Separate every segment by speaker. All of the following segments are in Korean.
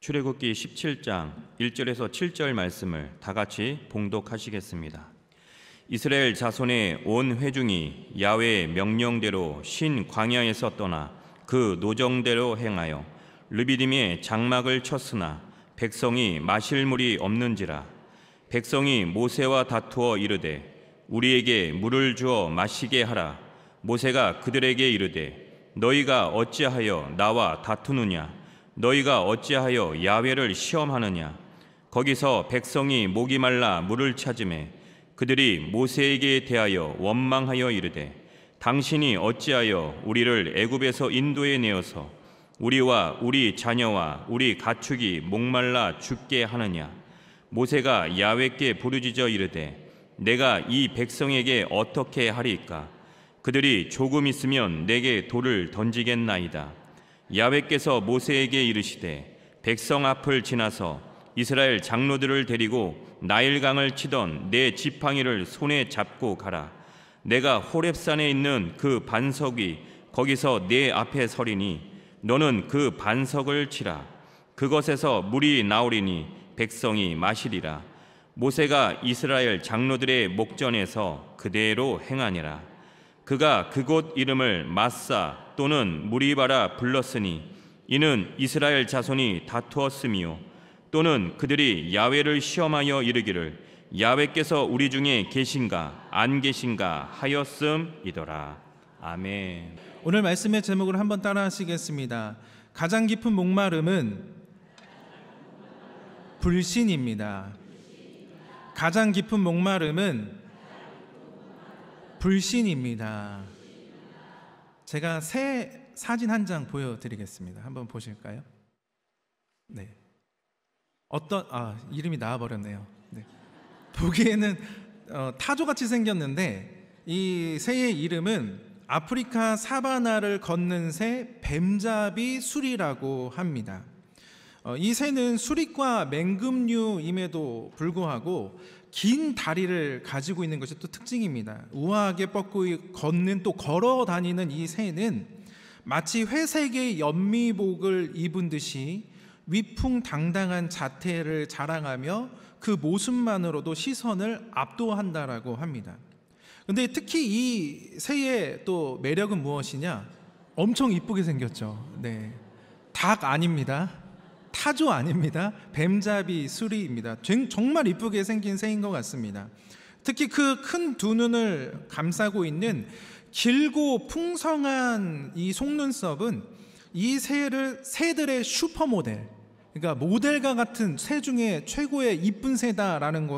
Speaker 1: 출애굽기 17장 1절에서 7절 말씀을 다 같이 봉독하시겠습니다. 이스라엘 자손의 온 회중이 야훼의 명령대로 신 광야에서 떠나 그 노정대로 행하여 르비딤에 장막을 쳤으나 백성이 마실 물이 없는지라. 백성이 모세와 다투어 이르되 우리에게 물을 주어 마시게 하라. 모세가 그들에게 이르되 너희가 어찌하여 나와 다투느냐? 너희가 어찌하여 야훼를 시험하느냐? 거기서 백성이 목이 말라 물을 찾으매 그들이 모세에게 대하여 원망하여 이르되 당신이 어찌하여 우리를 애굽에서 인도해 내어서 우리와 우리 자녀와 우리 가축이 목말라 죽게 하느냐? 모세가 야훼께 부르짖어 이르되 내가 이 백성에게 어떻게 하리까? 그들이 조금 있으면 내게 돌을 던지겠나이다. 야훼께서 모세에게 이르시되 백성 앞을 지나서 이스라엘 장로들을 데리고 나일강을 치던 내 지팡이를 손에 잡고 가라. 내가 호렙산에 있는 그 반석이 거기서 내 앞에 서리니 너는 그 반석을 치라. 그것에서 물이 나오리니 백성이 마시리라. 모세가 이스라엘 장로들의 목전에서 그대로 행하니라. 그가 그곳 이름을 마사 또는 무리바라 불렀으니 이는 이스라엘 자손이 다투었음이요 또는 그들이 야훼를 시험하여 이르기를 야훼께서 우리 중에 계신가 안 계신가 하였음이더라. 아멘.
Speaker 2: 오늘 말씀의 제목을 한번 따라 하시겠습니다. 가장 깊은 목마름은 불신입니다. 가장 깊은 목마름은 불신입니다. 제가 새 사진 한 장 보여드리겠습니다. 한번 보실까요? 네. 이름이 나와버렸네요. 네. 보기에는 타조같이 생겼는데 이 새의 이름은 아프리카 사바나를 걷는 새 뱀잡이 수리라고 합니다. 이 새는 수리과 맹금류임에도 불구하고 긴 다리를 가지고 있는 것이 또 특징입니다. 우아하게 뻗고 걷는 또 걸어 다니는 이 새는 마치 회색의 연미복을 입은 듯이 위풍당당한 자태를 자랑하며 그 모습만으로도 시선을 압도한다라고 합니다. 근데 특히 이 새의 또 매력은 무엇이냐? 엄청 이쁘게 생겼죠. 네. 닭 아닙니다. 타조 아닙니다. 뱀잡이 수리입니다. 정말 이쁘게 생긴 새인 것 같습니다. 특히 그 큰 두 눈을 감싸고 있는 길고 풍성한 이 속눈썹은 이 새들의 슈퍼모델, 그러니까 모델과 같은 새 중에 최고의 이쁜 새다라는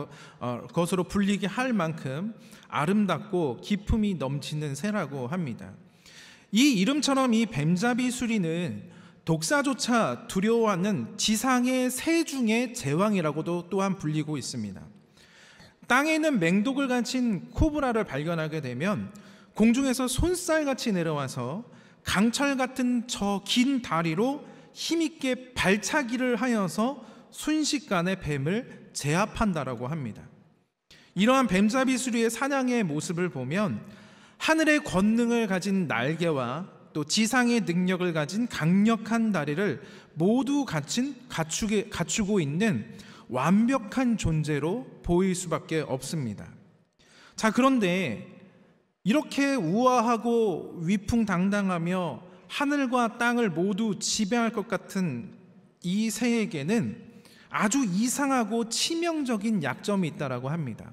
Speaker 2: 것으로 불리게 할 만큼 아름답고 기품이 넘치는 새라고 합니다. 이 이름처럼 이 뱀잡이 수리는 독사조차 두려워하는 지상의 새 중의 제왕이라고도 또한 불리고 있습니다. 땅에 있는 맹독을 가진 코브라를 발견하게 되면 공중에서 손살같이 내려와서 강철 같은 저 긴 다리로 힘있게 발차기를 하여서 순식간에 뱀을 제압한다라고 합니다. 이러한 뱀잡이 수리의 사냥의 모습을 보면 하늘의 권능을 가진 날개와 또 지상의 능력을 가진 강력한 다리를 모두 갖추고 있는 완벽한 존재로 보일 수밖에 없습니다. 자, 그런데 이렇게 우아하고 위풍당당하며 하늘과 땅을 모두 지배할 것 같은 이 새에게는 아주 이상하고 치명적인 약점이 있다고 합니다.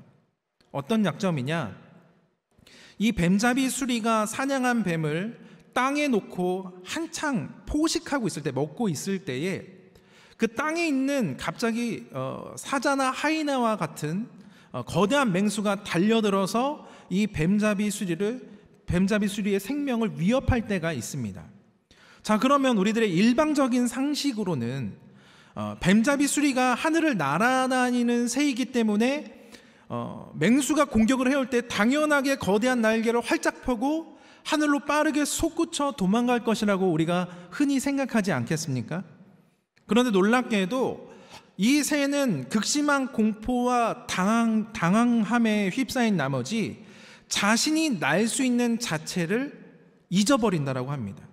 Speaker 2: 어떤 약점이냐? 이 뱀잡이 수리가 사냥한 뱀을 땅에 놓고 한창 포식하고 있을 때, 먹고 있을 때에 그 땅에 있는 갑자기 사자나 하이나와 같은 거대한 맹수가 달려들어서 이 뱀잡이 수리의 생명을 위협할 때가 있습니다. 자, 그러면 우리들의 일방적인 상식으로는 뱀잡이 수리가 하늘을 날아다니는 새이기 때문에 맹수가 공격을 해올 때 당연하게 거대한 날개를 활짝 펴고 하늘로 빠르게 솟구쳐 도망갈 것이라고 우리가 흔히 생각하지 않겠습니까? 그런데 놀랍게도 이 새는 극심한 공포와 당황함에 휩싸인 나머지 자신이 날 수 있는 자체를 잊어버린다라고 합니다.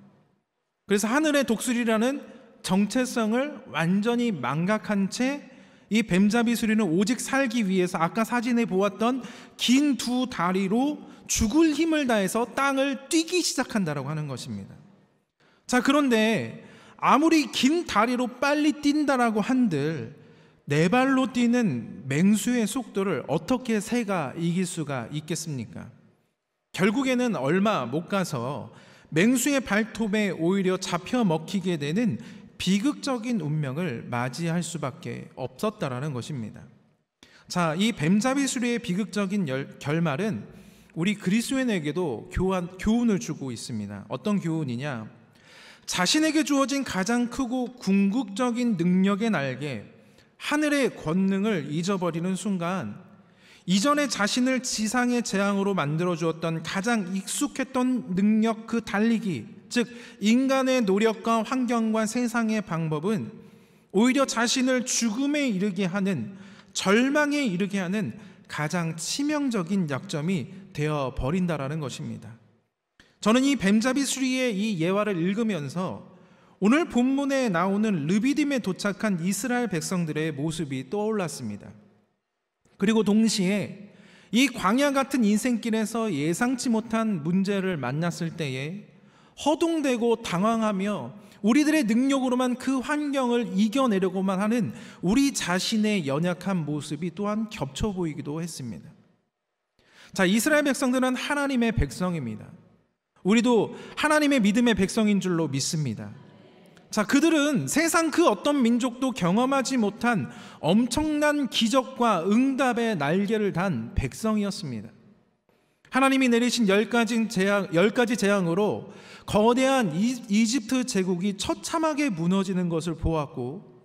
Speaker 2: 그래서 하늘의 독수리라는 정체성을 완전히 망각한 채 이 뱀잡이 수리는 오직 살기 위해서 아까 사진에 보았던 긴 두 다리로 죽을 힘을 다해서 땅을 뛰기 시작한다라고 하는 것입니다. 자, 그런데 아무리 긴 다리로 빨리 뛴다라고 한들 네 발로 뛰는 맹수의 속도를 어떻게 새가 이길 수가 있겠습니까? 결국에는 얼마 못 가서 맹수의 발톱에 오히려 잡혀 먹히게 되는 비극적인 운명을 맞이할 수밖에 없었다라는 것입니다. 자, 이 뱀잡이 수리의 비극적인 결말은 우리 그리스도인에게도 교훈을 주고 있습니다. 어떤 교훈이냐? 자신에게 주어진 가장 크고 궁극적인 능력의 날개, 하늘의 권능을 잊어버리는 순간 이전에 자신을 지상의 재앙으로 만들어 주었던 가장 익숙했던 능력, 그 달리기, 즉 인간의 노력과 환경과 세상의 방법은 오히려 자신을 죽음에 이르게 하는, 절망에 이르게 하는 가장 치명적인 약점이 되어 버린다라는 것입니다. 저는 이 뱀잡이 수리의 이 예화를 읽으면서 오늘 본문에 나오는 르비딤에 도착한 이스라엘 백성들의 모습이 떠올랐습니다. 그리고 동시에 이 광야 같은 인생길에서 예상치 못한 문제를 만났을 때에 허둥대고 당황하며 우리들의 능력으로만 그 환경을 이겨내려고만 하는 우리 자신의 연약한 모습이 또한 겹쳐 보이기도 했습니다. 자, 이스라엘 백성들은 하나님의 백성입니다. 우리도 하나님의 믿음의 백성인 줄로 믿습니다. 자, 그들은 세상 그 어떤 민족도 경험하지 못한 엄청난 기적과 응답의 날개를 단 백성이었습니다. 하나님이 내리신 10가지 재앙으로 거대한 이집트 제국이 처참하게 무너지는 것을 보았고,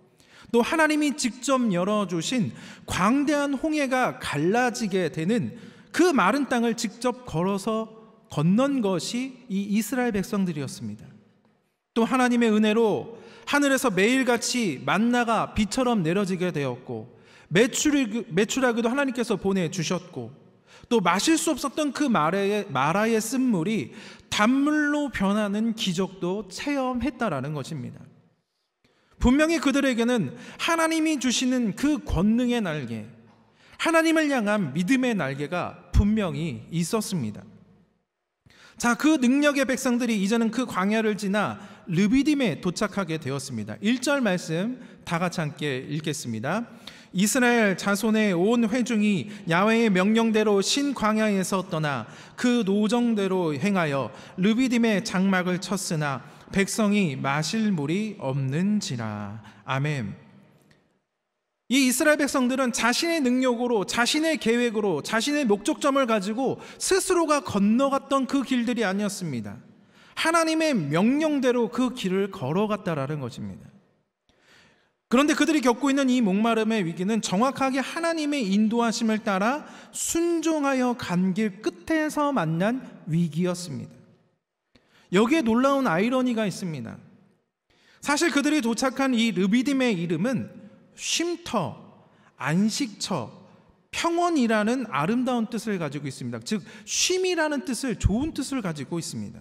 Speaker 2: 또 하나님이 직접 열어주신 광대한 홍해가 갈라지게 되는 그 마른 땅을 직접 걸어서 건넌 것이 이 이스라엘 백성들이었습니다. 또 하나님의 은혜로 하늘에서 매일같이 만나가 비처럼 내려지게 되었고, 메추라기도 하나님께서 보내주셨고, 또 마실 수 없었던 그 마라의 쓴물이 단물로 변하는 기적도 체험했다라는 것입니다. 분명히 그들에게는 하나님이 주시는 그 권능의 날개, 하나님을 향한 믿음의 날개가 분명히 있었습니다. 자, 그 능력의 백성들이 이제는 그 광야를 지나 르비딤에 도착하게 되었습니다. 1절 말씀 다 같이 함께 읽겠습니다. 이스라엘 자손의 온 회중이 야훼의 명령대로 신 광야에서 떠나 그 노정대로 행하여 르비딤의 장막을 쳤으나 백성이 마실 물이 없는지라. 아멘. 이 이스라엘 백성들은 자신의 능력으로, 자신의 계획으로, 자신의 목적점을 가지고 스스로가 건너갔던 그 길들이 아니었습니다. 하나님의 명령대로 그 길을 걸어갔다라는 것입니다. 그런데 그들이 겪고 있는 이 목마름의 위기는 정확하게 하나님의 인도하심을 따라 순종하여 간 길 끝에서 만난 위기였습니다. 여기에 놀라운 아이러니가 있습니다. 사실 그들이 도착한 이 르비딤의 이름은 쉼터, 안식처, 평원이라는 아름다운 뜻을 가지고 있습니다. 즉 쉼이라는 뜻을, 좋은 뜻을 가지고 있습니다.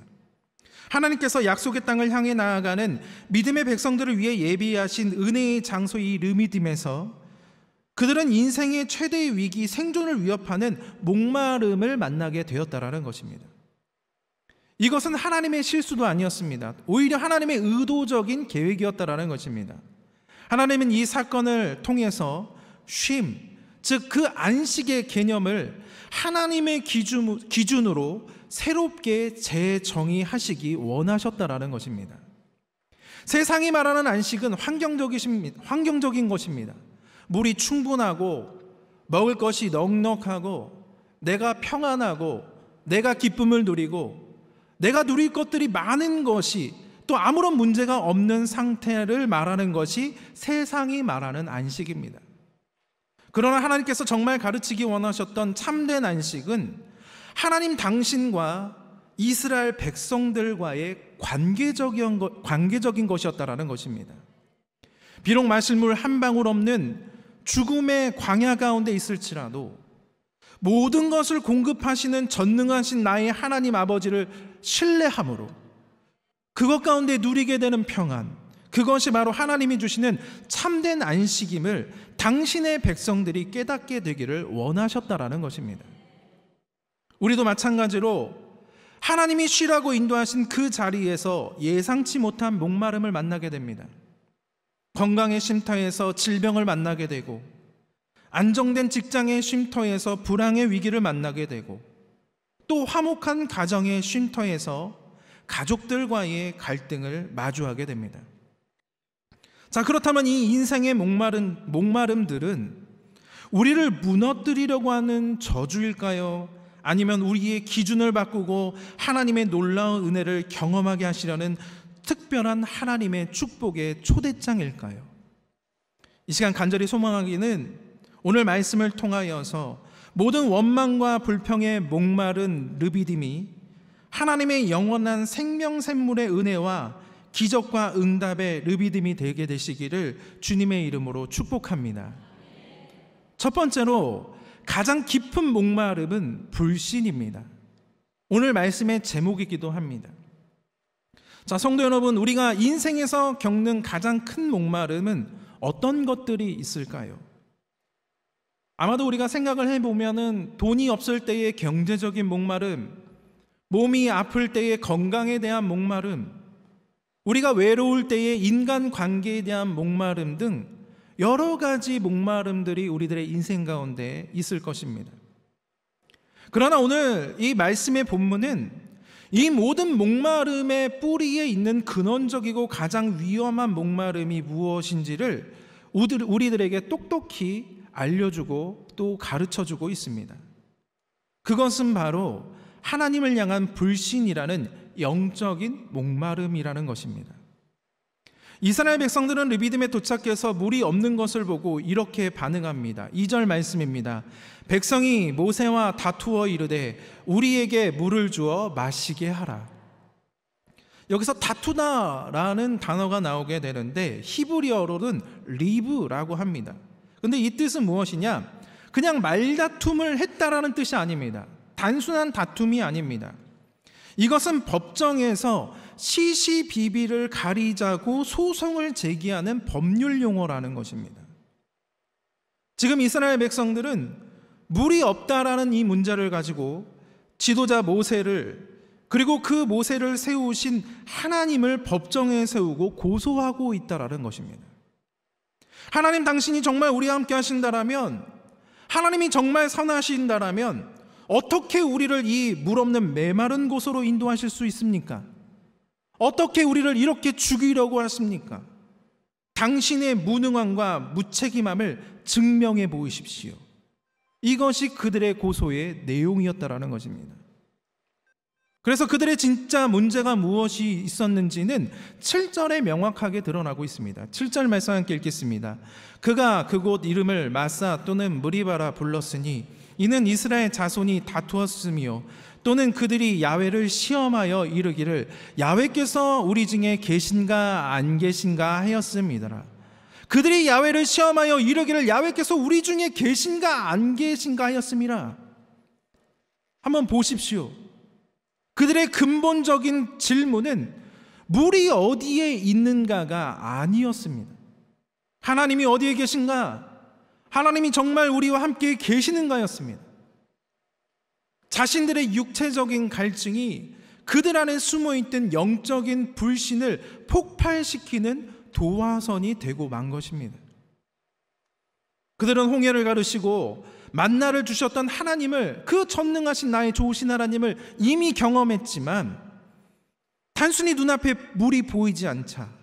Speaker 2: 하나님께서 약속의 땅을 향해 나아가는 믿음의 백성들을 위해 예비하신 은혜의 장소 이 르비딤에서 그들은 인생의 최대의 위기, 생존을 위협하는 목마름을 만나게 되었다라는 것입니다. 이것은 하나님의 실수도 아니었습니다. 오히려 하나님의 의도적인 계획이었다라는 것입니다. 하나님은 이 사건을 통해서 쉼, 즉 그 안식의 개념을 하나님의 기준으로 새롭게 재정의하시기 원하셨다라는 것입니다. 세상이 말하는 안식은 환경적인 것입니다. 물이 충분하고 먹을 것이 넉넉하고 내가 평안하고 내가 기쁨을 누리고 내가 누릴 것들이 많은 것이, 또 아무런 문제가 없는 상태를 말하는 것이 세상이 말하는 안식입니다. 그러나 하나님께서 정말 가르치기 원하셨던 참된 안식은 하나님 당신과 이스라엘 백성들과의 관계적인 것이었다라는 것입니다. 비록 마실 물 한 방울 없는 죽음의 광야 가운데 있을지라도 모든 것을 공급하시는 전능하신 나의 하나님 아버지를 신뢰함으로 그것 가운데 누리게 되는 평안, 그것이 바로 하나님이 주시는 참된 안식임을 당신의 백성들이 깨닫게 되기를 원하셨다라는 것입니다. 우리도 마찬가지로 하나님이 쉬라고 인도하신 그 자리에서 예상치 못한 목마름을 만나게 됩니다. 건강의 쉼터에서 질병을 만나게 되고, 안정된 직장의 쉼터에서 불황의 위기를 만나게 되고, 또 화목한 가정의 쉼터에서 가족들과의 갈등을 마주하게 됩니다. 자, 그렇다면 이 인생의 목마름들은 우리를 무너뜨리려고 하는 저주일까요? 아니면 우리의 기준을 바꾸고 하나님의 놀라운 은혜를 경험하게 하시려는 특별한 하나님의 축복의 초대장일까요? 이 시간 간절히 소망하기는 오늘 말씀을 통하여서 모든 원망과 불평에 목마른 르비딤이 하나님의 영원한 생명샘물의 은혜와 기적과 응답의 르비딤이 되게 되시기를 주님의 이름으로 축복합니다. 첫 번째로 가장 깊은 목마름은 불신입니다. 오늘 말씀의 제목이기도 합니다. 자, 성도 여러분, 우리가 인생에서 겪는 가장 큰 목마름은 어떤 것들이 있을까요? 아마도 우리가 생각을 해보면은 돈이 없을 때의 경제적인 목마름, 몸이 아플 때의 건강에 대한 목마름, 우리가 외로울 때의 인간관계에 대한 목마름 등 여러 가지 목마름들이 우리들의 인생 가운데 있을 것입니다. 그러나 오늘 이 말씀의 본문은 이 모든 목마름의 뿌리에 있는 근원적이고 가장 위험한 목마름이 무엇인지를 우리들에게 똑똑히 알려주고 또 가르쳐주고 있습니다. 그것은 바로 하나님을 향한 불신이라는 영적인 목마름이라는 것입니다. 이스라엘 백성들은 르비딤에 도착해서 물이 없는 것을 보고 이렇게 반응합니다. 2절 말씀입니다. 백성이 모세와 다투어 이르되 우리에게 물을 주어 마시게 하라. 여기서 다투다라는 단어가 나오게 되는데 히브리어로는 리브라고 합니다. 근데 이 뜻은 무엇이냐? 그냥 말다툼을 했다라는 뜻이 아닙니다. 단순한 다툼이 아닙니다. 이것은 법정에서 시시비비를 가리자고 소송을 제기하는 법률 용어라는 것입니다. 지금 이스라엘 백성들은 물이 없다라는 이 문제를 가지고 지도자 모세를, 그리고 그 모세를 세우신 하나님을 법정에 세우고 고소하고 있다라는 것입니다. 하나님, 당신이 정말 우리와 함께 하신다라면, 하나님이 정말 선하신다라면 어떻게 우리를 이 물 없는 메마른 곳으로 인도하실 수 있습니까? 어떻게 우리를 이렇게 죽이려고 하십니까? 당신의 무능함과 무책임함을 증명해 보이십시오. 이것이 그들의 고소의 내용이었다라는 것입니다. 그래서 그들의 진짜 문제가 무엇이 있었는지는 7절에 명확하게 드러나고 있습니다. 7절 말씀 함께 읽겠습니다. 그가 그곳 이름을 마사 또는 무리바라 불렀으니 이는 이스라엘 자손이 다투었으며 또는 그들이 야훼를 시험하여 이르기를 야훼께서 우리 중에 계신가 안 계신가 하였음이더라. 그들이 야훼를 시험하여 이르기를 야훼께서 우리 중에 계신가 안 계신가 하였음이라. 한번 보십시오. 그들의 근본적인 질문은 물이 어디에 있는가가 아니었습니다. 하나님이 어디에 계신가? 하나님이 정말 우리와 함께 계시는가였습니다. 자신들의 육체적인 갈증이 그들 안에 숨어있던 영적인 불신을 폭발시키는 도화선이 되고 만 것입니다. 그들은 홍해를 가르시고 만나를 주셨던 하나님을, 그 전능하신 나의 좋으신 하나님을 이미 경험했지만 단순히 눈앞에 물이 보이지 않자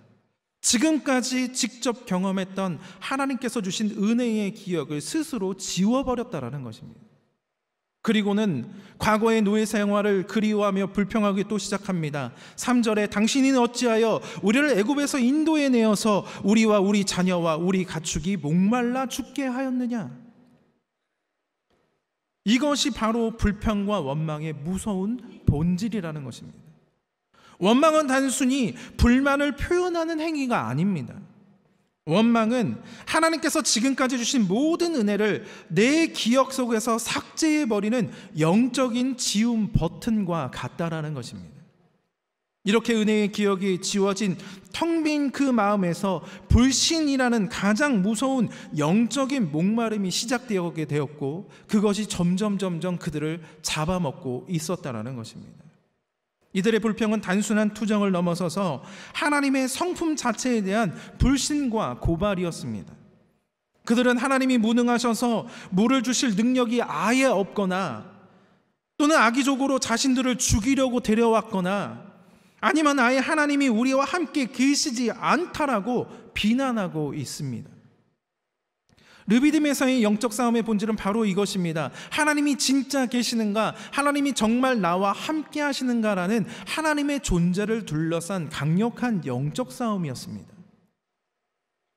Speaker 2: 지금까지 직접 경험했던 하나님께서 주신 은혜의 기억을 스스로 지워버렸다라는 것입니다. 그리고는 과거의 노예 생활을 그리워하며 불평하기 또 시작합니다. 3절에 당신이 어찌하여 우리를 애굽에서 인도해 내어서 우리와 우리 자녀와 우리 가축이 목말라 죽게 하였느냐. 이것이 바로 불평과 원망의 무서운 본질이라는 것입니다. 원망은 단순히 불만을 표현하는 행위가 아닙니다. 원망은 하나님께서 지금까지 주신 모든 은혜를 내 기억 속에서 삭제해버리는 영적인 지움 버튼과 같다라는 것입니다. 이렇게 은혜의 기억이 지워진 텅 빈 그 마음에서 불신이라는 가장 무서운 영적인 목마름이 시작되게 되었고, 그것이 점점 그들을 잡아먹고 있었다라는 것입니다. 이들의 불평은 단순한 투정을 넘어서서 하나님의 성품 자체에 대한 불신과 고발이었습니다. 그들은 하나님이 무능하셔서 물을 주실 능력이 아예 없거나, 또는 악의적으로 자신들을 죽이려고 데려왔거나, 아니면 아예 하나님이 우리와 함께 계시지 않다라고 비난하고 있습니다. 르비딤에서의 영적 싸움의 본질은 바로 이것입니다. 하나님이 진짜 계시는가, 하나님이 정말 나와 함께 하시는가라는 하나님의 존재를 둘러싼 강력한 영적 싸움이었습니다.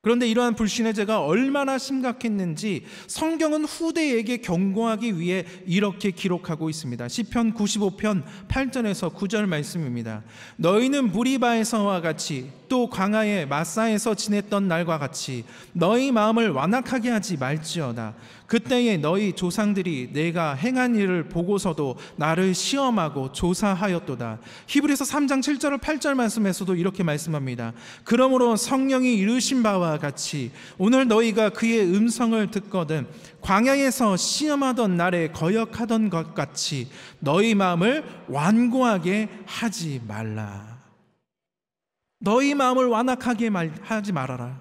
Speaker 2: 그런데 이러한 불신의 죄가 얼마나 심각했는지 성경은 후대에게 경고하기 위해 이렇게 기록하고 있습니다. 시편 95편 8절에서 9절 말씀입니다. 너희는 무리바에서와 같이 또 광야의 마사에서 지냈던 날과 같이 너희 마음을 완악하게 하지 말지어다. 그때에 너희 조상들이 내가 행한 일을 보고서도 나를 시험하고 조사하였도다. 히브리서 3장 7절 8절 말씀에서도 이렇게 말씀합니다. 그러므로 성령이 이르신 바와 같이 오늘 너희가 그의 음성을 듣거든 광야에서 시험하던 날에 거역하던 것 같이 너희 마음을 완고하게 하지 말라. 너희 마음을 완악하게 하지 말아라.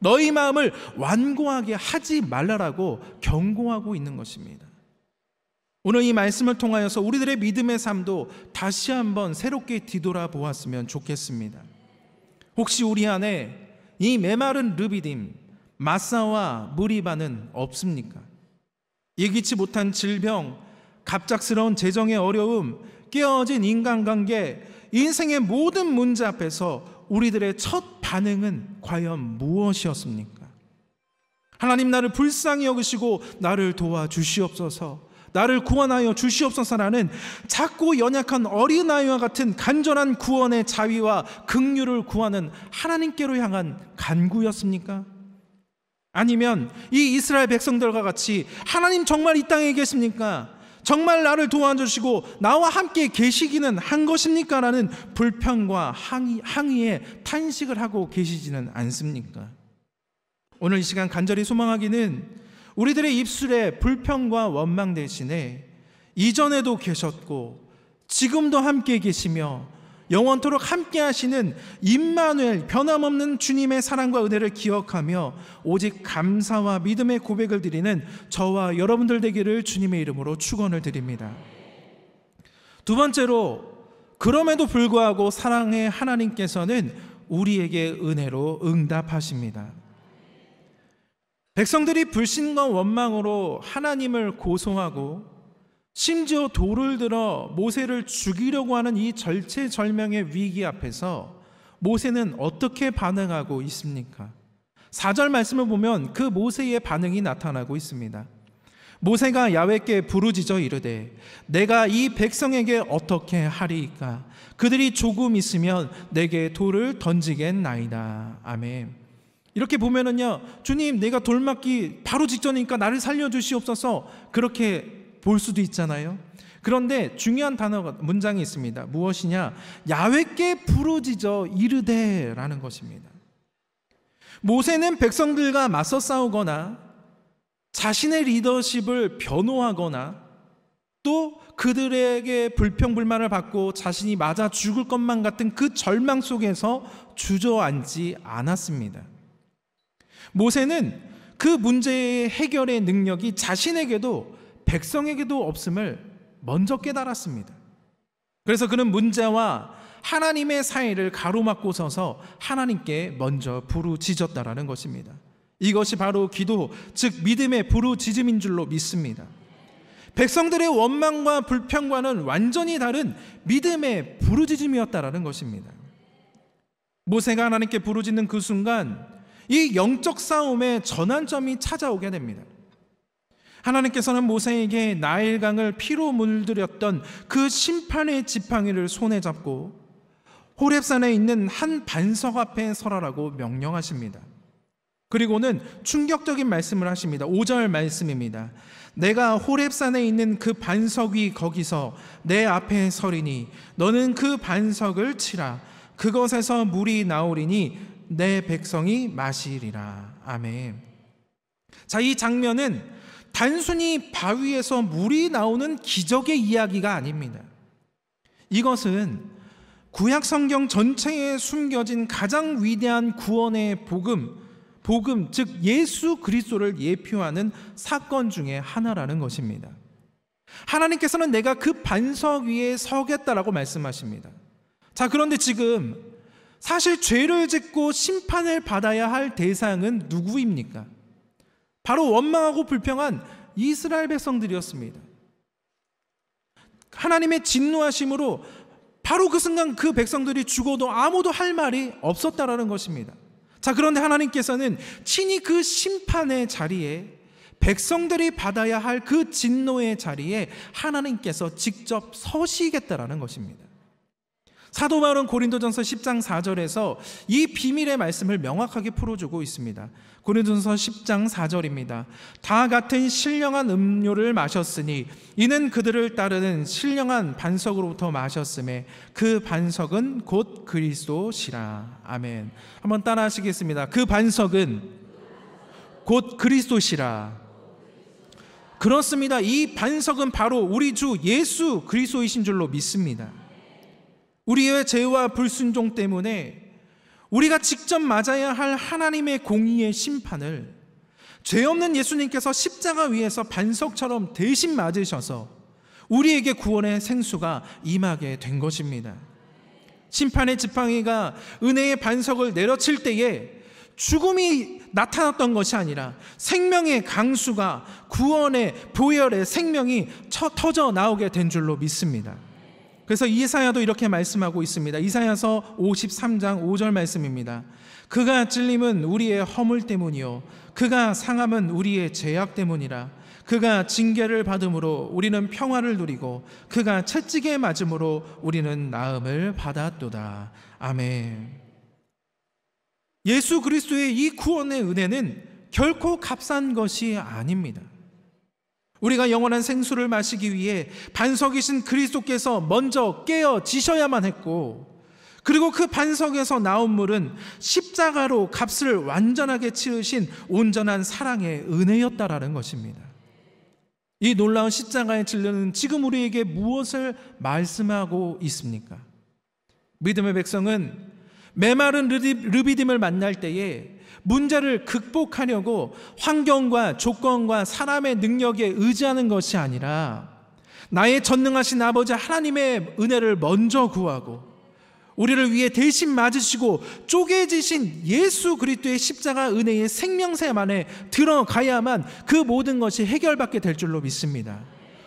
Speaker 2: 너희 마음을 완고하게 하지 말라라고 경고하고 있는 것입니다. 오늘 이 말씀을 통하여서 우리들의 믿음의 삶도 다시 한번 새롭게 뒤돌아보았으면 좋겠습니다. 혹시 우리 안에 이 메마른 르비딤, 마사와 무리바는 없습니까? 예기치 못한 질병, 갑작스러운 재정의 어려움, 깨어진 인간관계, 인생의 모든 문제 앞에서 우리들의 첫 반응은 과연 무엇이었습니까? 하나님 나를 불쌍히 여기시고 나를 도와주시옵소서, 나를 구원하여 주시옵소서라는 작고 연약한 어린아이와 같은 간절한 구원의 자비와 긍휼을 구하는 하나님께로 향한 간구였습니까? 아니면 이 이스라엘 백성들과 같이 하나님 정말 이 땅에 계십니까? 정말 나를 도와주시고 나와 함께 계시기는 한 것입니까? 라는 불평과 항의에 탄식을 하고 계시지는 않습니까? 오늘 이 시간 간절히 소망하기는 우리들의 입술에 불평과 원망 대신에 이전에도 계셨고 지금도 함께 계시며 영원토록 함께 하시는 임마누엘 변함없는 주님의 사랑과 은혜를 기억하며 오직 감사와 믿음의 고백을 드리는 저와 여러분들 되기를 주님의 이름으로 축원을 드립니다. 두 번째로, 그럼에도 불구하고 사랑의 하나님께서는 우리에게 은혜로 응답하십니다. 백성들이 불신과 원망으로 하나님을 고소하고 심지어 돌을 들어 모세를 죽이려고 하는 이 절체절명의 위기 앞에서 모세는 어떻게 반응하고 있습니까? 4절 말씀을 보면 그 모세의 반응이 나타나고 있습니다. 모세가 야훼께 부르짖어 이르되 내가 이 백성에게 어떻게 하리이까? 그들이 조금 있으면 내게 돌을 던지겠나이다. 아멘. 이렇게 보면은요, 주님 내가 돌 맞기 바로 직전이니까 나를 살려주시옵소서, 그렇게 볼 수도 있잖아요. 그런데 중요한 단어가, 문장이 있습니다. 무엇이냐? 야훼께 부르짖어 이르되 라는 것입니다. 모세는 백성들과 맞서 싸우거나 자신의 리더십을 변호하거나 또 그들에게 불평불만을 받고 자신이 맞아 죽을 것만 같은 그 절망 속에서 주저앉지 않았습니다. 모세는 그 문제의 해결의 능력이 자신에게도 백성에게도 없음을 먼저 깨달았습니다. 그래서 그는 문제와 하나님의 사이를 가로막고 서서 하나님께 먼저 부르짖었다라는 것입니다. 이것이 바로 기도, 즉 믿음의 부르짖음인 줄로 믿습니다. 백성들의 원망과 불평과는 완전히 다른 믿음의 부르짖음이었다라는 것입니다. 모세가 하나님께 부르짖는 그 순간 이 영적 싸움의 전환점이 찾아오게 됩니다. 하나님께서는 모세에게 나일강을 피로 물들였던 그 심판의 지팡이를 손에 잡고 호렙산에 있는 한 반석 앞에 서라라고 명령하십니다. 그리고는 충격적인 말씀을 하십니다. 5절 말씀입니다. 내가 호렙산에 있는 그 반석 위 거기서 내 앞에 서리니 너는 그 반석을 치라. 그것에서 물이 나오리니 내 백성이 마시리라. 아멘. 자, 이 장면은 단순히 바위에서 물이 나오는 기적의 이야기가 아닙니다. 이것은 구약 성경 전체에 숨겨진 가장 위대한 구원의 복음, 즉 예수 그리스도를 예표하는 사건 중에 하나라는 것입니다. 하나님께서는 내가 그 반석 위에 서겠다라고 말씀하십니다. 자, 그런데 지금 사실 죄를 짓고 심판을 받아야 할 대상은 누구입니까? 바로 원망하고 불평한 이스라엘 백성들이었습니다. 하나님의 진노하심으로 바로 그 순간 그 백성들이 죽어도 아무도 할 말이 없었다라는 것입니다. 자, 그런데 하나님께서는 친히 그 심판의 자리에, 백성들이 받아야 할 그 진노의 자리에 하나님께서 직접 서시겠다라는 것입니다. 사도 바울은 고린도전서 10장 4절에서 이 비밀의 말씀을 명확하게 풀어주고 있습니다. 고린도전서 10장 4절입니다. 다 같은 신령한 음료를 마셨으니 이는 그들을 따르는 신령한 반석으로부터 마셨음에 그 반석은 곧 그리스도시라. 아멘. 한번 따라 하시겠습니다. 그 반석은 곧 그리스도시라. 그렇습니다. 이 반석은 바로 우리 주 예수 그리스도이신 줄로 믿습니다. 우리의 죄와 불순종 때문에 우리가 직접 맞아야 할 하나님의 공의의 심판을 죄 없는 예수님께서 십자가 위에서 반석처럼 대신 맞으셔서 우리에게 구원의 생수가 임하게 된 것입니다. 심판의 지팡이가 은혜의 반석을 내려칠 때에 죽음이 나타났던 것이 아니라 생명의 강수가 구원의 보혈의 생명이 터져 나오게 된 줄로 믿습니다. 그래서 이사야도 이렇게 말씀하고 있습니다. 이사야서 53장 5절 말씀입니다. 그가 찔림은 우리의 허물 때문이요 그가 상함은 우리의 죄악 때문이라. 그가 징계를 받음으로 우리는 평화를 누리고 그가 채찍에 맞음으로 우리는 나음을 받았도다. 아멘. 예수 그리스도의 이 구원의 은혜는 결코 값싼 것이 아닙니다. 우리가 영원한 생수를 마시기 위해 반석이신 그리스도께서 먼저 깨어지셔야만 했고, 그리고 그 반석에서 나온 물은 십자가로 값을 완전하게 치르신 온전한 사랑의 은혜였다라는 것입니다. 이 놀라운 십자가의 진리는 지금 우리에게 무엇을 말씀하고 있습니까? 믿음의 백성은 메마른 르비딤을 만날 때에 문제를 극복하려고 환경과 조건과 사람의 능력에 의지하는 것이 아니라 나의 전능하신 아버지 하나님의 은혜를 먼저 구하고 우리를 위해 대신 맞으시고 쪼개지신 예수 그리스도의 십자가 은혜의 생명샘 안에 들어가야만 그 모든 것이 해결받게 될 줄로 믿습니다.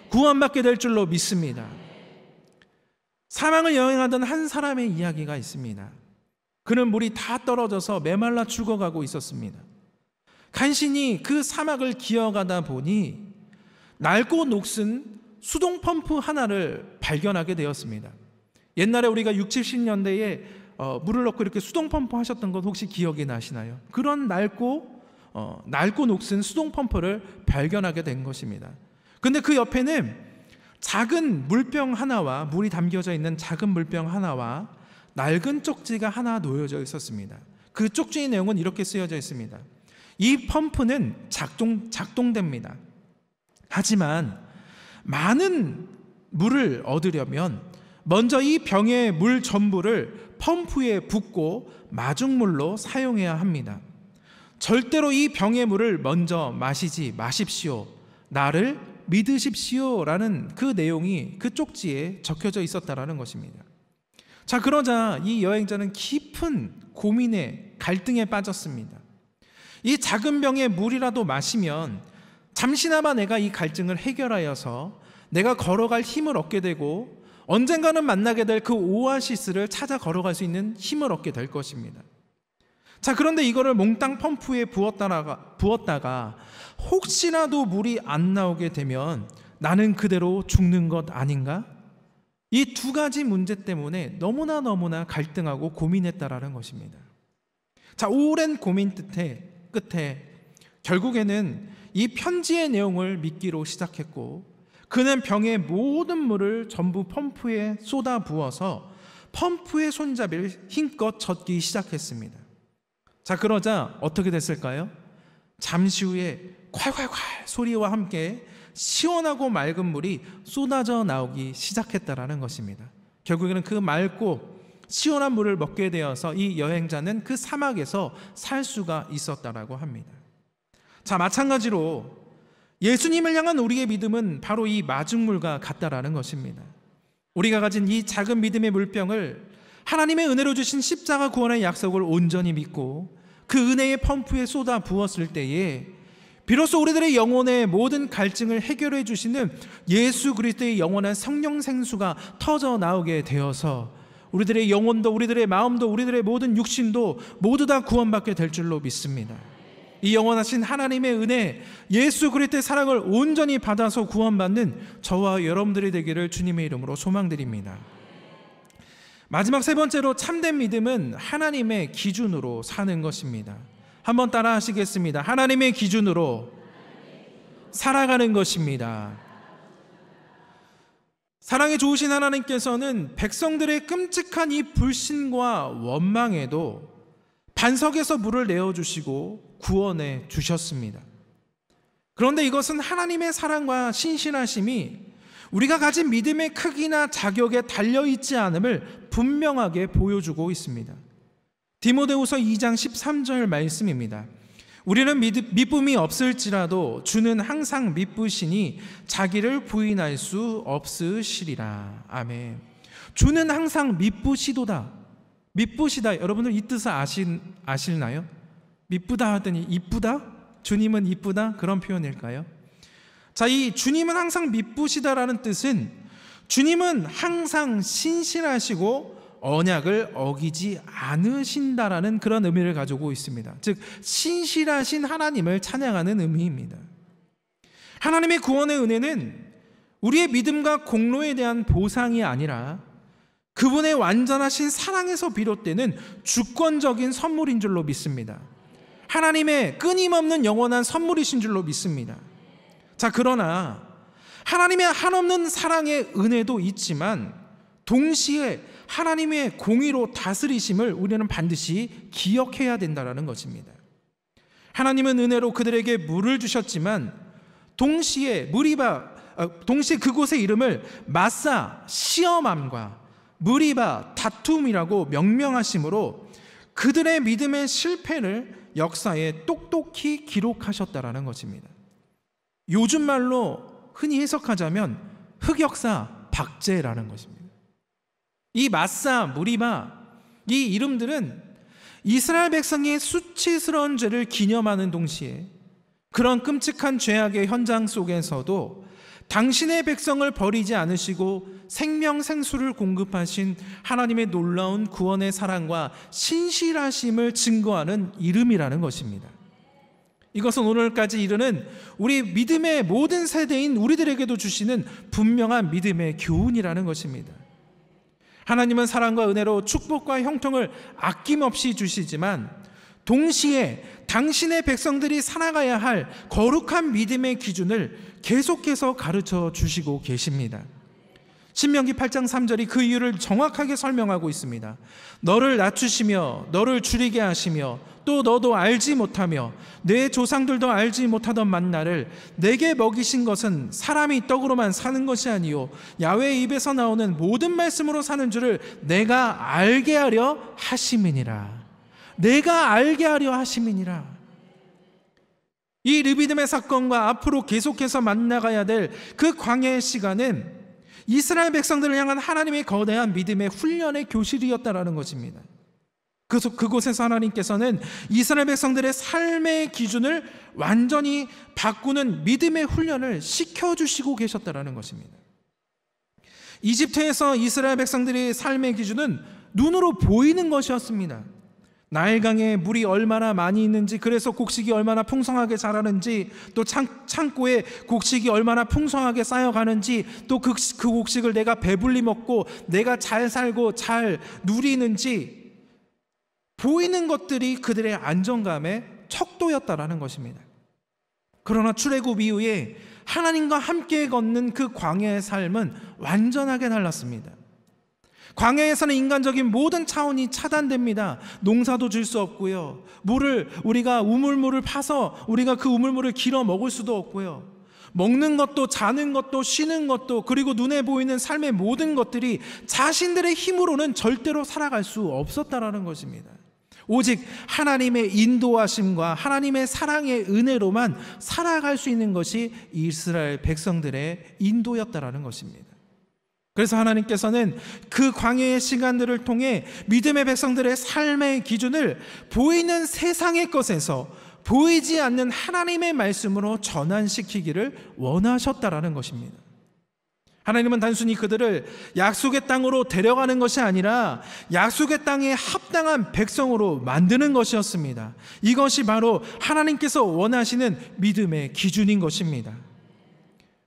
Speaker 2: 구원받게 될 줄로 믿습니다. 사망을 여행하던 한 사람의 이야기가 있습니다. 그는 물이 다 떨어져서 메말라 죽어가고 있었습니다. 간신히 그 사막을 기어가다 보니 낡고 녹슨 수동 펌프 하나를 발견하게 되었습니다. 옛날에 우리가 60, 70년대에 물을 넣고 이렇게 수동 펌프 하셨던 것 혹시 기억이 나시나요? 그런 낡고 녹슨 수동 펌프를 발견하게 된 것입니다. 근데 그 옆에는 작은 물병 하나와 물이 담겨져 있는 작은 물병 하나와 낡은 쪽지가 하나 놓여져 있었습니다. 그 쪽지의 내용은 이렇게 쓰여져 있습니다. 이 펌프는 작동됩니다. 하지만 많은 물을 얻으려면 먼저 이 병의 물 전부를 펌프에 붓고 마중물로 사용해야 합니다. 절대로 이 병의 물을 먼저 마시지 마십시오. 나를 믿으십시오. 라는 그 내용이 그 쪽지에 적혀져 있었다라는 것입니다. 자, 그러자 이 여행자는 깊은 고민에 갈등에 빠졌습니다. 이 작은 병의 물이라도 마시면 잠시나마 내가 이 갈증을 해결하여서 내가 걸어갈 힘을 얻게 되고 언젠가는 만나게 될 그 오아시스를 찾아 걸어갈 수 있는 힘을 얻게 될 것입니다. 자, 그런데 이거를 몽땅 펌프에 부었다가 혹시라도 물이 안 나오게 되면 나는 그대로 죽는 것 아닌가? 이 두 가지 문제 때문에 너무나 갈등하고 고민했다라는 것입니다. 자, 오랜 고민 끝에 끝에 결국에는 이 편지의 내용을 믿기로 시작했고, 그는 병의 모든 물을 전부 펌프에 쏟아 부어서 펌프의 손잡이를 힘껏 젓기 시작했습니다. 자, 그러자 어떻게 됐을까요? 잠시 후에 콸콸콸 소리와 함께 시원하고 맑은 물이 쏟아져 나오기 시작했다라는 것입니다. 결국에는 그 맑고 시원한 물을 먹게 되어서 이 여행자는 그 사막에서 살 수가 있었다라고 합니다. 자, 마찬가지로 예수님을 향한 우리의 믿음은 바로 이 마중물과 같다라는 것입니다. 우리가 가진 이 작은 믿음의 물병을 하나님의 은혜로 주신 십자가 구원의 약속을 온전히 믿고 그 은혜의 펌프에 쏟아 부었을 때에 비로소 우리들의 영혼의 모든 갈증을 해결해 주시는 예수 그리스도의 영원한 성령 생수가 터져 나오게 되어서 우리들의 영혼도 우리들의 마음도 우리들의 모든 육신도 모두 다 구원받게 될 줄로 믿습니다. 이 영원하신 하나님의 은혜, 예수 그리스도의 사랑을 온전히 받아서 구원받는 저와 여러분들이 되기를 주님의 이름으로 소망드립니다. 마지막 세 번째로 참된 믿음은 하나님의 기준으로 사는 것입니다. 한번 따라 하시겠습니다. 하나님의 기준으로 살아가는 것입니다. 사랑이 좋으신 하나님께서는 백성들의 끔찍한 이 불신과 원망에도 반석에서 물을 내어주시고 구원해 주셨습니다. 그런데 이것은 하나님의 사랑과 신실하심이 우리가 가진 믿음의 크기나 자격에 달려있지 않음을 분명하게 보여주고 있습니다. 디모데후서 2장 13절 말씀입니다. 우리는 미쁨이 없을지라도 주는 항상 미쁘시니 자기를 부인할 수 없으시리라. 아멘. 주는 항상 미쁘시도다. 미쁘시다. 여러분들 이 뜻을 아시나요? 미쁘다 하더니 이쁘다? 주님은 이쁘다? 그런 표현일까요? 자, 이 주님은 항상 미쁘시다라는 뜻은 주님은 항상 신실하시고 언약을 어기지 않으신다라는 그런 의미를 가지고 있습니다. 즉 신실하신 하나님을 찬양하는 의미입니다. 하나님의 구원의 은혜는 우리의 믿음과 공로에 대한 보상이 아니라 그분의 완전하신 사랑에서 비롯되는 주권적인 선물인 줄로 믿습니다. 하나님의 끊임없는 영원한 선물이신 줄로 믿습니다. 자, 그러나 하나님의 한없는 사랑의 은혜도 있지만 동시에 하나님의 공의로 다스리심을 우리는 반드시 기억해야 된다는 것입니다. 하나님은 은혜로 그들에게 물을 주셨지만 동시에 그곳의 이름을 마사 시험함과 무리바 다툼이라고 명명하심으로 그들의 믿음의 실패를 역사에 똑똑히 기록하셨다라는 것입니다. 요즘 말로 흔히 해석하자면 흑역사 박제라는 것입니다. 이 마사, 무리바, 이 이름들은 이스라엘 백성의 수치스러운 죄를 기념하는 동시에 그런 끔찍한 죄악의 현장 속에서도 당신의 백성을 버리지 않으시고 생명생수를 공급하신 하나님의 놀라운 구원의 사랑과 신실하심을 증거하는 이름이라는 것입니다. 이것은 오늘까지 이르는 우리 믿음의 모든 세대인 우리들에게도 주시는 분명한 믿음의 교훈이라는 것입니다. 하나님은 사랑과 은혜로 축복과 형통을 아낌없이 주시지만 동시에 당신의 백성들이 살아가야 할 거룩한 믿음의 기준을 계속해서 가르쳐 주시고 계십니다. 신명기 8장 3절이 그 이유를 정확하게 설명하고 있습니다. 너를 낮추시며 너를 줄이게 하시며 또 너도 알지 못하며 내 조상들도 알지 못하던 만나를 내게 먹이신 것은 사람이 떡으로만 사는 것이 아니요 야훼의 입에서 나오는 모든 말씀으로 사는 줄을 내가 알게 하려 하심이니라. 내가 알게 하려 하심이니라. 이 르비딤의 사건과 앞으로 계속해서 만나가야 될 그 광야의 시간은 이스라엘 백성들을 향한 하나님의 거대한 믿음의 훈련의 교실이었다라는 것입니다. 그래서 그곳에서 하나님께서는 이스라엘 백성들의 삶의 기준을 완전히 바꾸는 믿음의 훈련을 시켜주시고 계셨다라는 것입니다. 이집트에서 이스라엘 백성들의 삶의 기준은 눈으로 보이는 것이었습니다. 나일강에 물이 얼마나 많이 있는지, 그래서 곡식이 얼마나 풍성하게 자라는지, 또 창고에 곡식이 얼마나 풍성하게 쌓여가는지, 또 그 곡식을 내가 배불리 먹고 내가 잘 살고 잘 누리는지, 보이는 것들이 그들의 안정감의 척도였다라는 것입니다. 그러나 출애굽 이후에 하나님과 함께 걷는 그 광야의 삶은 완전하게 달랐습니다. 광야에서는 인간적인 모든 차원이 차단됩니다. 농사도 질 수 없고요. 우리가 우물물을 파서 우리가 그 우물물을 길어 먹을 수도 없고요. 먹는 것도 자는 것도 쉬는 것도 그리고 눈에 보이는 삶의 모든 것들이 자신들의 힘으로는 절대로 살아갈 수 없었다라는 것입니다. 오직 하나님의 인도하심과 하나님의 사랑의 은혜로만 살아갈 수 있는 것이 이스라엘 백성들의 인도였다라는 것입니다. 그래서 하나님께서는 그 광야의 시간들을 통해 믿음의 백성들의 삶의 기준을 보이는 세상의 것에서 보이지 않는 하나님의 말씀으로 전환시키기를 원하셨다라는 것입니다. 하나님은 단순히 그들을 약속의 땅으로 데려가는 것이 아니라 약속의 땅에 합당한 백성으로 만드는 것이었습니다. 이것이 바로 하나님께서 원하시는 믿음의 기준인 것입니다.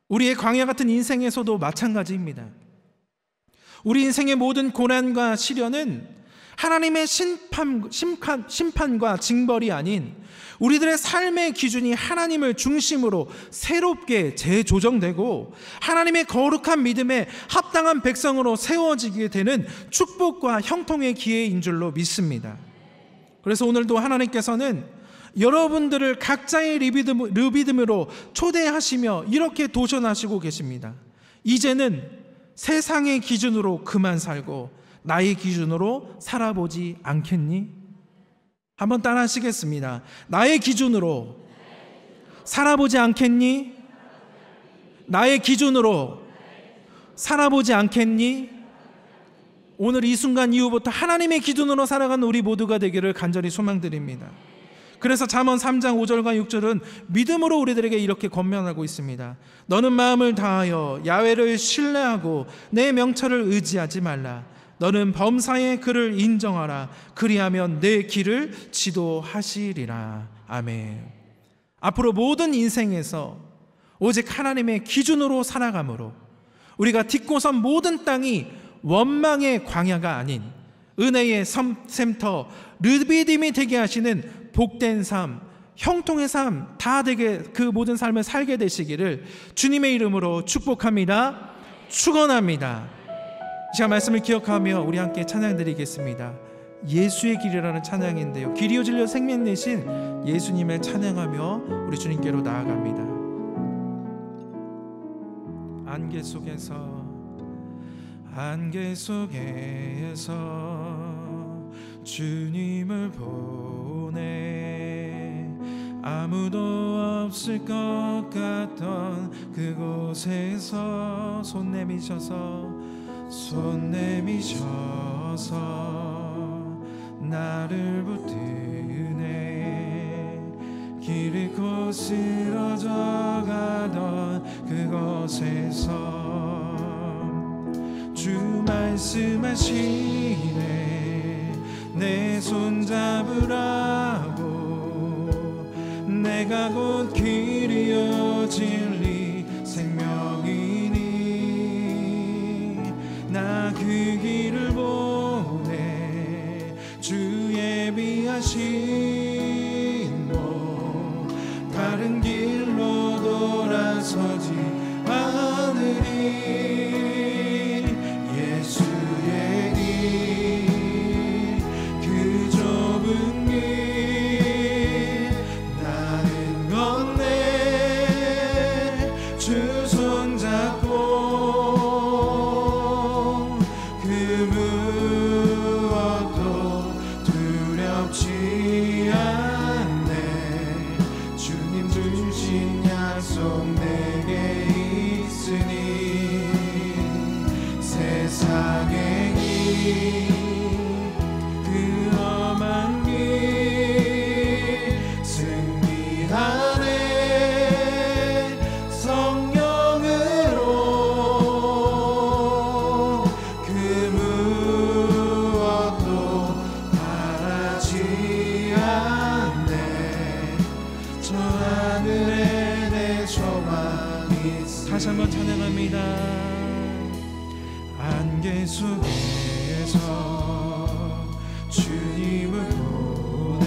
Speaker 2: 우리의 광야 같은 인생에서도 마찬가지입니다. 우리 인생의 모든 고난과 시련은 하나님의 심판과 징벌이 아닌 우리들의 삶의 기준이 하나님을 중심으로 새롭게 재조정되고 하나님의 거룩한 믿음에 합당한 백성으로 세워지게 되는 축복과 형통의 기회인 줄로 믿습니다. 그래서 오늘도 하나님께서는 여러분들을 각자의 르비듬으로 초대하시며 이렇게 도전하시고 계십니다. 이제는 세상의 기준으로 그만 살고 나의 기준으로 살아보지 않겠니? 한번 따라 하시겠습니다. 나의 기준으로 살아보지 않겠니? 나의 기준으로 살아보지 않겠니? 오늘 이 순간 이후부터 하나님의 기준으로 살아가는 우리 모두가 되기를 간절히 소망드립니다. 그래서 잠언 3장 5절과 6절은 믿음으로 우리들에게 이렇게 권면하고 있습니다. 너는 마음을 다하여 야훼를 신뢰하고 내 명철을 의지하지 말라. 너는 범사의 그를 인정하라. 그리하면 내 길을 지도하시리라. 아멘. 앞으로 모든 인생에서 오직 하나님의 기준으로 살아감으로 우리가 딛고선 모든 땅이 원망의 광야가 아닌 은혜의 샘터 르비딤이 되게 하시는 복된 삶, 형통의 삶 다 되게 그 모든 삶을 살게 되시기를 주님의 이름으로 축복합니다. 축원합니다. 이 시간 말씀을 기억하며 우리 함께 찬양 드리겠습니다. 예수의 길이라는 찬양인데요, 길이요 진리요 생명 되신 예수님을 찬양하며 우리 주님께로 나아갑니다. 안개 속에서 주님을 보내 아무도 없을 것 같던 그곳에서 손 내미셔서 나를 붙드네. 길 잃고 쓰러져 가던 그곳에서 주 말씀하시네. 내 손 잡으라고. 내가 곧 길이요 진리 생명이니 나 그 길을 보내. 주 예비하신 곳 다른 길로 돌아서지 않으리. 예수의 길 그 좁은 길 나는 건네. 주 손 잡고 그 무엇도 두렵지 않네. 주님 주신 약속 내게 있으니 세상의 길 그 험한 길 승리하네. 성령으로 그 무엇도 바라지 않네. 저 하늘에 내 소망이 있으니. 다시 한번 찬양합니다. 안개 속에서 주님을 보내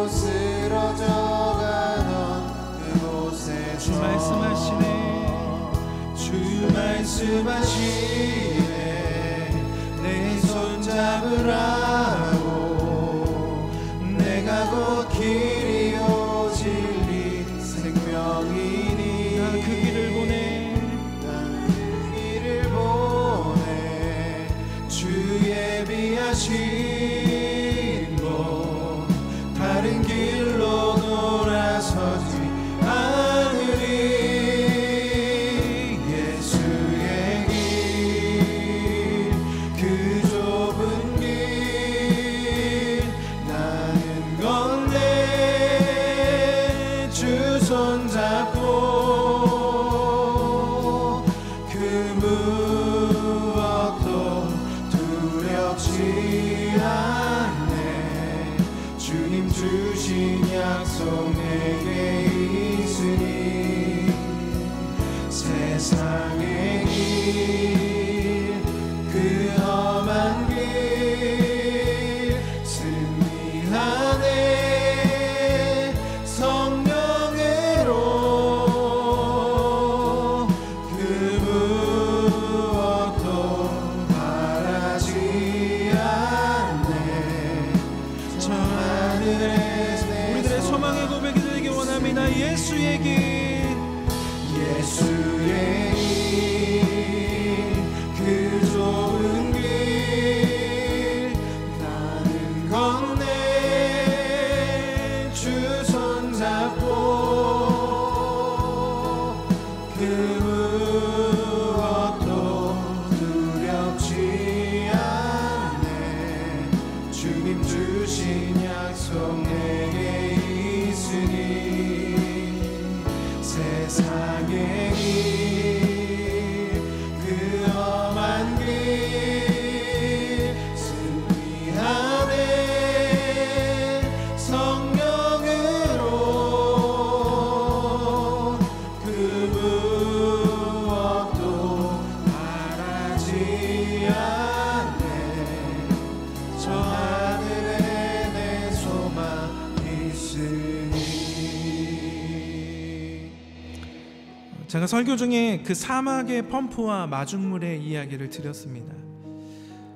Speaker 3: 쓰러져 가던 그곳에
Speaker 2: 주 말씀하시네.
Speaker 3: 주 말씀하시네. 내 손 잡으라고. 내가 곧 길이요 진리 생명이니.
Speaker 2: 나 그 길을 보내.
Speaker 3: 난 그 길을 보내. 주 예비하신 곳 다른 길로 돌아서지 않으리. 예수의 길 그 좁은 길 나는 건네. 주 손잡고 그 무엇도 두렵지 않네. 주님 주신 약속 내게 있으니. 세상의 길 그 험한 길 승리하네. 성령으로 그 무엇도 바라지 않네. 저 하늘에
Speaker 2: 우리들의 소망의 고백이 되기 원합니다. 예수의 길.
Speaker 3: 예수의 길 그 좁은 길 나는 건네. 주 손잡고 그 무엇도 두렵지 않네. 주님 주신 약속 내게 있으니. 세상의 길 그 험한 길 승리하네. 성령으로 그 무엇도 바라지 않네. 저 하늘에 내 소망 있으니.
Speaker 2: 제가 설교 중에 그 사막의 펌프와 마중물의 이야기를 드렸습니다.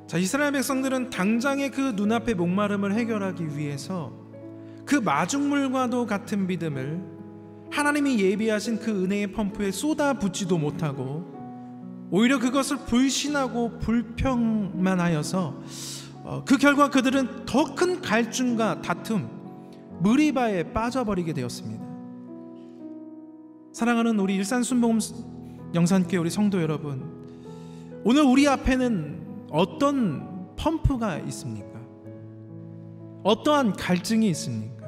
Speaker 2: 자, 이스라엘 백성들은 당장의 그 눈앞의 목마름을 해결하기 위해서 그 마중물과도 같은 믿음을 하나님이 예비하신 그 은혜의 펌프에 쏟아붓지도 못하고 오히려 그것을 불신하고 불평만 하여서 그 결과 그들은 더 큰 갈증과 다툼, 무리바에 빠져버리게 되었습니다. 사랑하는 우리 일산순복음 영산교회 우리 성도 여러분, 오늘 우리 앞에는 어떤 펌프가 있습니까? 어떠한 갈증이 있습니까?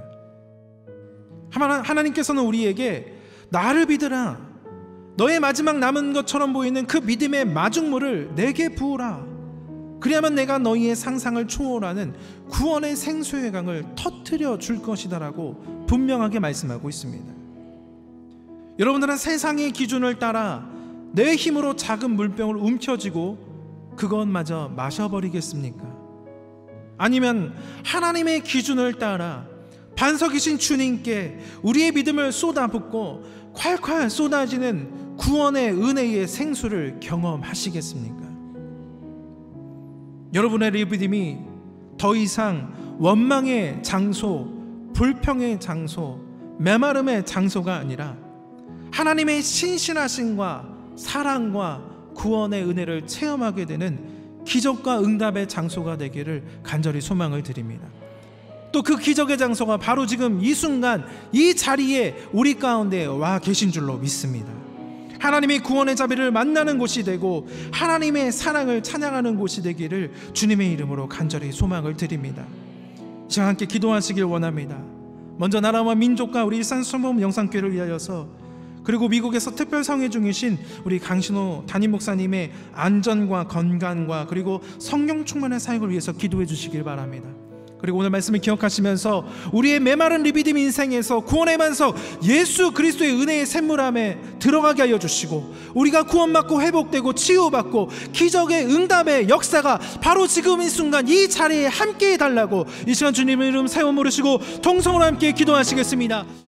Speaker 2: 하나님께서는 우리에게 나를 믿으라, 너의 마지막 남은 것처럼 보이는 그 믿음의 마중물을 내게 부으라, 그리하면 내가 너희의 상상을 초월하는 구원의 생수의 강을 터뜨려 줄 것이다 라고 분명하게 말씀하고 있습니다. 여러분들은 세상의 기준을 따라 내 힘으로 작은 물병을 움켜쥐고 그것마저 마셔버리겠습니까? 아니면 하나님의 기준을 따라 반석이신 주님께 우리의 믿음을 쏟아붓고 콸콸 쏟아지는 구원의 은혜의 생수를 경험하시겠습니까? 여러분의 믿음이 더 이상 원망의 장소, 불평의 장소, 메마름의 장소가 아니라 하나님의 신실하심과 사랑과 구원의 은혜를 체험하게 되는 기적과 응답의 장소가 되기를 간절히 소망을 드립니다. 또 그 기적의 장소가 바로 지금 이 순간 이 자리에 우리 가운데 와 계신 줄로 믿습니다. 하나님의 구원의 자비를 만나는 곳이 되고 하나님의 사랑을 찬양하는 곳이 되기를 주님의 이름으로 간절히 소망을 드립니다. 이 시간 함께 기도하시길 원합니다. 먼저 나라와 민족과 우리 일산순복음 영산교회를 위하여서, 그리고 미국에서 특별 성회 중이신 우리 강신호 담임 목사님의 안전과 건강과 그리고 성령 충만의 사역을 위해서 기도해 주시길 바랍니다. 그리고 오늘 말씀을 기억하시면서 우리의 메마른 리비딤 인생에서 구원의 반석 예수 그리스도의 은혜의 샘물함에 들어가게 하여 주시고, 우리가 구원받고 회복되고 치유받고 기적의 응답의 역사가 바로 지금 이 순간 이 자리에 함께 해달라고 이 시간 주님의 이름 세워 모르시고 통성으로 함께 기도하시겠습니다.